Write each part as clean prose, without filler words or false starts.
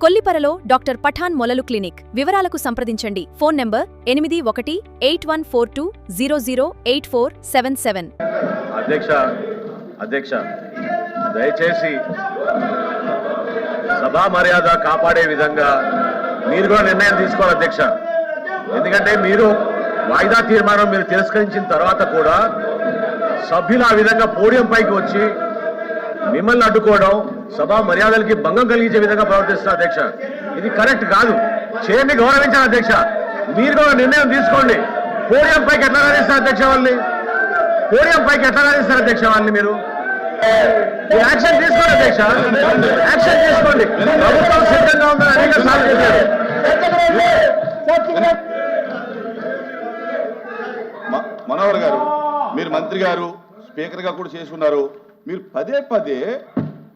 కొల్లిపరలో doctor Pathan మొలలు clinic. వివరాలకు సంప్రదించండి. Phone number 818142008477. అధ్యక్ష దయచేసి సభా మర్యాద కాపాడే విధంగా మీరు కూడా నిర్ణయం తీసుకోవాలి అధ్యక్ష. ఎందుకంటే మీరు వాయిదా తీర్మానం మీరు తిరస్కరించిన తర్వాత కూడా సభ్యులు ఆ విధంగా పోడియం పైకి వచ్చి మిమ్మల్ని అడ్డుకోవడం సభా మర్యాదలకి భంగం కలిగించే విధంగా ప్రవర్తిస్తున్నారు అధ్యక్ష. ఇది కరెక్ట్ కాదు. చేయండి, గౌరవించాలి అధ్యక్ష. మీరు కూడా నిర్ణయం తీసుకోండి. పోడియం పైకి ఎట్లా రాణిస్తారు అధ్యక్ష వాళ్ళని? పోడియం పైకి ఎట్లా రాణిస్తారు అధ్యక్ష వాళ్ళని? మీరు యాక్షన్ తీసుకోండి అధ్యక్ష, యాక్షన్ తీసుకోండి. ప్రభుత్వం సిద్ధంగా ఉందని అనేక సార్లు చెప్పారు. మనోహర్ గారు, మీరు మంత్రి గారు, స్పీకర్ గా కూడా చేసుకున్నారు. మీరు పదే పదే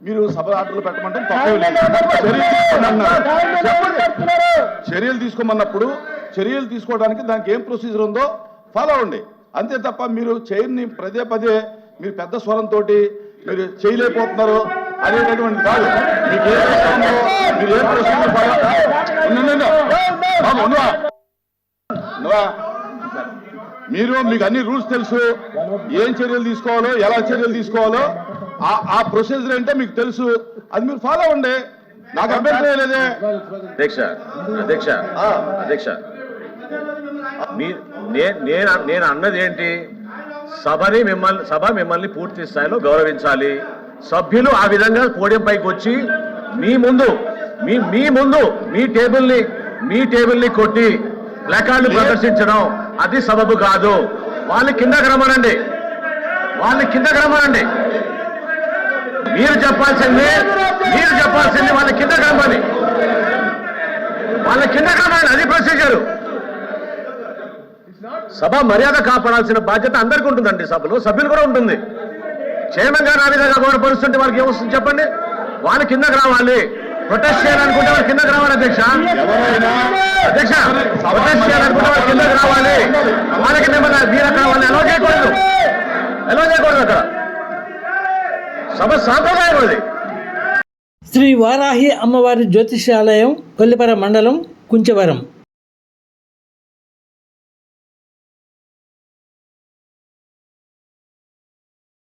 మీరు సభ ఆటలు పెట్టమంటే చర్యలు తీసుకోమన్నప్పుడు చర్యలు తీసుకోవడానికి దానికి ఏం ప్రొసీజర్ ఉందో ఫాలో అవ్వండి. అంతే తప్ప మీరు చైర్ని పదే పదే మీరు పెద్ద స్వరంతో మీరు చేయలేకపోతున్నారు అనేటటువంటి కాదు. మీకు ఏ మీరు ఏం ప్రొసీజర్ మీరు మీకు అన్ని రూల్స్ తెలుసు. ఏం చర్యలు తీసుకోవాలో, ఎలా చర్యలు తీసుకోవాలో ఆ ప్రొసీజర్ ఏంటో మీకు తెలుసు. అది మీరు ఫాలో అవ్వండి. నాకు అభ్యంతరం లేదే. అధ్యక్ష నేను అన్నది ఏంటి? సభ మిమ్మల్ని పూర్తి స్థాయిలో గౌరవించాలి. సభ్యులు ఆ విధంగా పోడియం పైకి వచ్చి మీ ముందు మీ టేబుల్ని కొట్టి ప్లకార్డులు ప్రదర్శించడం అది సబబు కాదు. వాళ్ళని కిందకి రమ్మనండి. మీరు చెప్పాల్సింది వాళ్ళ కిందకి రమ్మని. అది ప్రొసీజరు. సభ మర్యాద కాపాడాల్సిన బాధ్యత అందరికీ ఉంటుందండి. సభ్యులు కూడా ఉంటుంది. చైర్మన్ గారు ఆ విధంగా గౌరవపరుస్తుంటే వాళ్ళకి ఏమొస్తుంది చెప్పండి? వాళ్ళు కిందకి రావాలి. ప్రొటెస్ట్ చేయాలనుకుంటే వాళ్ళు కిందకి రావాలి అధ్యక్ష. ప్రొటెస్ట్ చేయాలనుకుంటే వాళ్ళు కిందకి రావాలి. వాళ్ళకి మిమ్మల్ని మీరు అక్కడ వాళ్ళని ఎలా చేయకూడదు అక్కడ. సభ సాంప్రదాయం అది. శ్రీ వారాహి అమ్మవారి జ్యోతిషాలయం, కొల్లిపర మండలం, కుంచవరం.